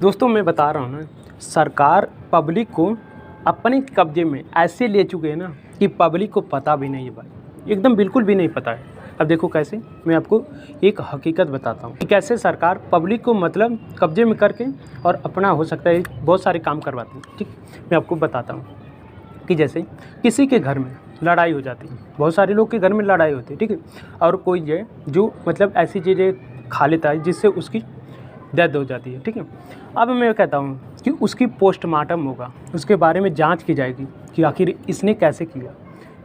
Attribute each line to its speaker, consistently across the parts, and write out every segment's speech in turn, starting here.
Speaker 1: दोस्तों मैं बता रहा हूँ ना, सरकार पब्लिक को अपने कब्जे में ऐसे ले चुके हैं ना कि पब्लिक को पता भी नहीं है भाई, एकदम बिल्कुल भी नहीं पता है। अब देखो कैसे, मैं आपको एक हकीकत बताता हूँ कि कैसे सरकार पब्लिक को मतलब कब्जे में करके और अपना हो सकता है बहुत सारे काम करवाती है। ठीक, मैं आपको बताता हूँ कि जैसे किसी के घर में लड़ाई हो जाती है, बहुत सारे लोग के घर में लड़ाई होती है, ठीक है, और कोई है जो मतलब ऐसी चीज़ें खा लेता है जिससे उसकी डेथ हो जाती है, ठीक है। अब मैं कहता हूँ कि उसकी पोस्टमार्टम होगा, उसके बारे में जांच की जाएगी कि आखिर इसने कैसे किया,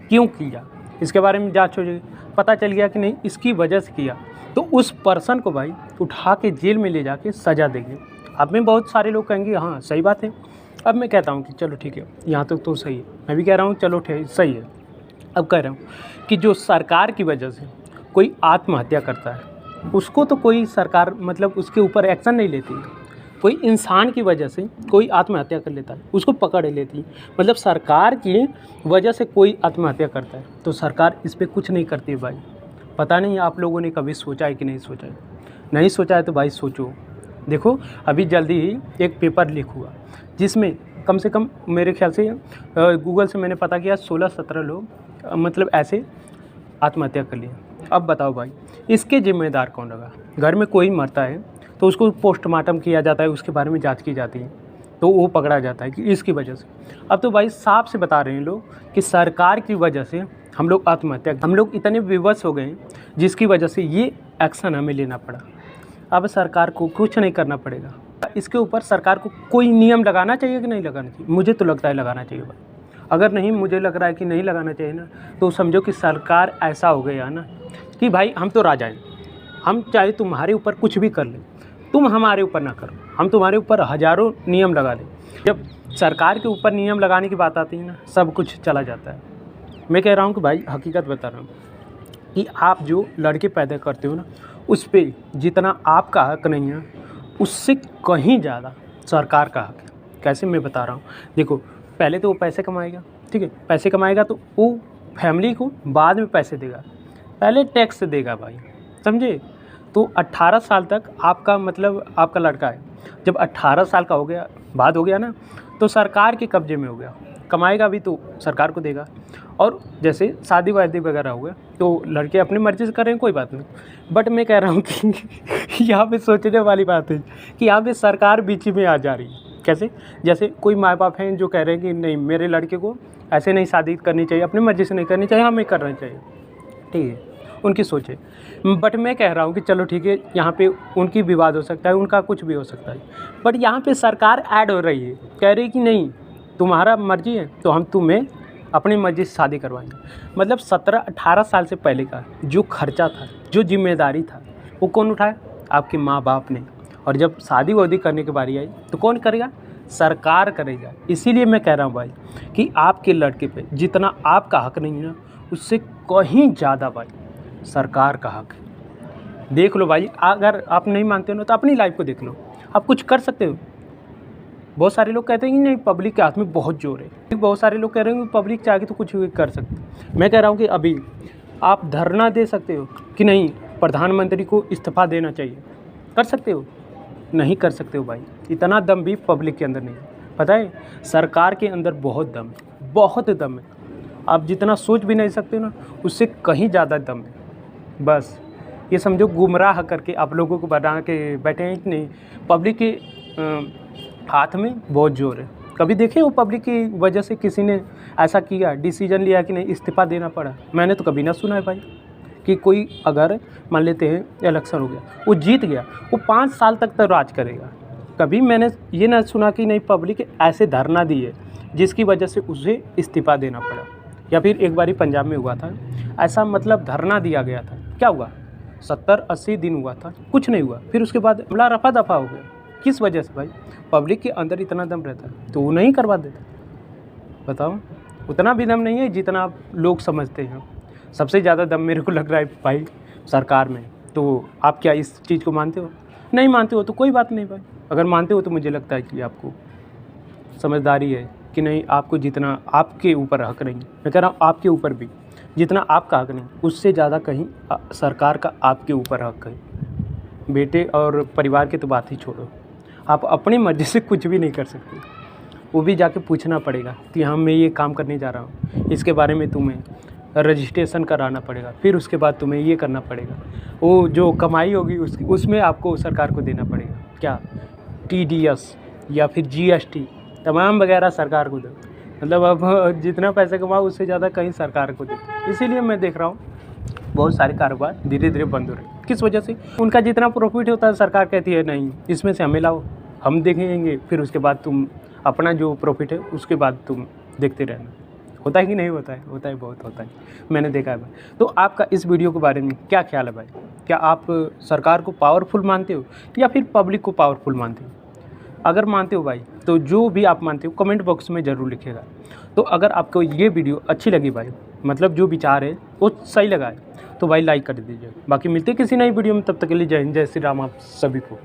Speaker 1: क्यों किया, इसके बारे में जांच हो जाएगी। पता चल गया कि नहीं इसकी वजह से किया, तो उस पर्सन को भाई उठा के जेल में ले जाके सज़ा देंगे। अब में बहुत सारे लोग कहेंगे हाँ सही बात है। अब मैं कहता हूँ कि चलो ठीक है, यहाँ तक तो सही है, मैं भी कह रहा हूँ चलो ठीक सही है। अब कह रहा हूँ कि जो सरकार की वजह से कोई आत्महत्या करता है उसको तो कोई सरकार मतलब उसके ऊपर एक्शन नहीं लेती है। कोई इंसान की वजह से कोई आत्महत्या कर लेता है उसको पकड़ लेती है। मतलब सरकार की वजह से कोई आत्महत्या करता है तो सरकार इस पर कुछ नहीं करती है भाई। पता नहीं आप लोगों ने कभी सोचा है कि नहीं सोचा है। नहीं सोचा है तो भाई सोचो। देखो अभी जल्दी ही एक पेपर लीक हुआ जिसमें कम से कम मेरे ख्याल से गूगल से मैंने पता किया 16-17 लोग मतलब ऐसे आत्महत्या कर लिए। अब बताओ भाई इसके जिम्मेदार कौन होगा। घर में कोई मरता है तो उसको पोस्टमार्टम किया जाता है, उसके बारे में जांच की जाती है तो वो पकड़ा जाता है कि इसकी वजह से। अब तो भाई साफ से बता रहे हैं लोग कि सरकार की वजह से हम लोग हम लोग इतने विवश हो गए हैं जिसकी वजह से ये एक्शन हमें लेना पड़ा। अब सरकार को कुछ नहीं करना पड़ेगा, इसके ऊपर सरकार को कोई नियम लगाना चाहिए कि नहीं लगाना चाहिए। मुझे तो लगता है लगाना चाहिए भाई। अगर नहीं मुझे लग रहा है कि नहीं लगाना चाहिए ना तो समझो कि सरकार ऐसा हो गया ना कि भाई हम तो राजा हैं, हम चाहे तुम्हारे ऊपर कुछ भी कर लें, तुम हमारे ऊपर ना करो, हम तुम्हारे ऊपर हज़ारों नियम लगा दें। जब सरकार के ऊपर नियम लगाने की बात आती है ना सब कुछ चला जाता है। मैं कह रहा हूँ कि भाई हकीकत बता रहा हूँ कि आप जो लड़के पैदा करते हो ना उस पर जितना आपका हक नहीं है उससे कहीं ज़्यादा सरकार का हक है। कैसे मैं बता रहा हूँ, देखो पहले तो वो पैसे कमाएगा, ठीक है, पैसे कमाएगा तो वो फैमिली को बाद में पैसे देगा, पहले टैक्स देगा भाई, समझे। तो 18 साल तक आपका मतलब आपका लड़का है, जब 18 साल का हो गया बाद हो गया ना तो सरकार के कब्जे में हो गया, कमाएगा भी तो सरकार को देगा। और जैसे शादी वादी वगैरह हो गया तो लड़के अपनी मर्ज़ी से कर रहे हैं, कोई बात नहीं। बट मैं कह रहा हूँ कि यहाँ पे सोचने वाली बात है कि यहाँ पे सरकार बीच में आ जा रही है। कैसे, जैसे कोई माँ बाप हैं जो कह रहे हैं कि नहीं मेरे लड़के को ऐसे नहीं शादी करनी चाहिए, अपनी मर्ज़ी से नहीं करनी चाहिए, हमें करना चाहिए, ठीक है, उनकी सोच है। बट मैं कह रहा हूँ कि चलो ठीक है, यहाँ पे उनकी विवाद हो सकता है, उनका कुछ भी हो सकता है, बट यहाँ पे सरकार ऐड हो रही है, कह रही कि नहीं तुम्हारा मर्जी है तो हम तुम्हें अपनी मर्जी से शादी करवाएंगे। मतलब 17-18 साल से पहले का जो खर्चा था, जो जिम्मेदारी था, वो कौन उठाया? आपके माँ बाप ने। और जब शादी वादी करने की बारी आई तो कौन करेगा? सरकार करेगा। इसीलिए मैं कह रहा हूँ भाई कि आपके लड़के पे जितना आपका हक नहीं है ना उससे कहीं ज़्यादा भाई सरकार का हक है। देख लो भाई, अगर आप नहीं मानते हो ना तो अपनी लाइफ को देख लो, आप कुछ कर सकते हो। बहुत सारे लोग कहते हैं कि नहीं पब्लिक के हाथ में बहुत जोर है, बहुत सारे लोग कह रहे हैं कि पब्लिक चाहे तो कुछ भी कर सकते। मैं कह रहा हूँ कि अभी आप धरना दे सकते हो कि नहीं प्रधानमंत्री को इस्तीफा देना चाहिए, कर सकते हो? नहीं कर सकते हो भाई, इतना दम भी पब्लिक के अंदर नहीं है। पता है सरकार के अंदर बहुत दम है, बहुत दम है। आप जितना सोच भी नहीं सकते ना उससे कहीं ज़्यादा दम है। बस ये समझो गुमराह करके आप लोगों को बना के बैठे हैं कि नहीं पब्लिक के हाथ में बहुत जोर है। कभी देखे वो पब्लिक की वजह से किसी ने ऐसा किया, डिसीजन लिया कि नहीं इस्तीफा देना पड़ा? मैंने तो कभी ना सुना है भाई कि कोई अगर मान लेते हैं इलेक्शन हो गया, वो जीत गया, वो 5 साल तक तो राज करेगा। कभी मैंने ये ना सुना कि नहीं पब्लिक ऐसे धरना दी है जिसकी वजह से उसे इस्तीफा देना पड़ा। या फिर एक बारी पंजाब में हुआ था ऐसा, मतलब धरना दिया गया था, क्या हुआ 70-80 दिन हुआ था, कुछ नहीं हुआ, फिर उसके बाद मामला रफा दफा हो गया। किस वजह से भाई? पब्लिक के अंदर इतना दम रहता है तो वो नहीं करवा देता। बताओ, उतना भी दम नहीं है जितना आप लोग समझते हैं। सबसे ज़्यादा दम मेरे को लग रहा है भाई सरकार में। तो आप क्या इस चीज़ को मानते हो? नहीं मानते हो तो कोई बात नहीं भाई, अगर मानते हो तो मुझे लगता है कि आपको समझदारी है कि नहीं, आपको जितना आपके ऊपर हक नहीं, मैं कह रहा हूँ आपके ऊपर भी जितना आपका हक नहीं उससे ज़्यादा कहीं सरकार का आपके ऊपर हक है। बेटे और परिवार की तो बात ही छोड़ो, आप अपनी मर्ज़ी से कुछ भी नहीं कर सकते। वो भी जाके पूछना पड़ेगा कि हाँ मैं ये काम करने जा रहा हूँ, इसके बारे में तुम्हें रजिस्ट्रेशन कराना पड़ेगा, फिर उसके बाद तुम्हें ये करना पड़ेगा। वो जो कमाई होगी उसमें आपको सरकार को देना पड़ेगा, क्या TDS या फिर GST तमाम वगैरह सरकार को दो। मतलब अब जितना पैसे कमाओ उससे ज़्यादा कहीं सरकार को दे। इसीलिए मैं देख रहा हूँ बहुत सारे कारोबार धीरे धीरे बंद हो रहे हैं। किस वजह से? उनका जितना प्रॉफिट होता है सरकार कहती है नहीं इसमें से हमें लाओ, हम देखेंगे, फिर उसके बाद तुम अपना जो प्रॉफिट है उसके बाद तुम देखते रहना। होता है कि नहीं होता है? होता है, बहुत होता है, मैंने देखा है भाई। तो आपका इस वीडियो के बारे में क्या ख्याल है भाई? क्या आप सरकार को पावरफुल मानते हो या फिर पब्लिक को पावरफुल मानते हो? अगर मानते हो भाई तो जो भी आप मानते हो कमेंट बॉक्स में ज़रूर लिखिएगा। तो अगर आपको ये वीडियो अच्छी लगी भाई, मतलब जो विचार है वो सही लगा है, तो भाई लाइक कर दीजिए। बाकी मिलते हैं किसी नई वीडियो में, तब तक के लिए जय हिंद, जय श्री राम आप सभी को।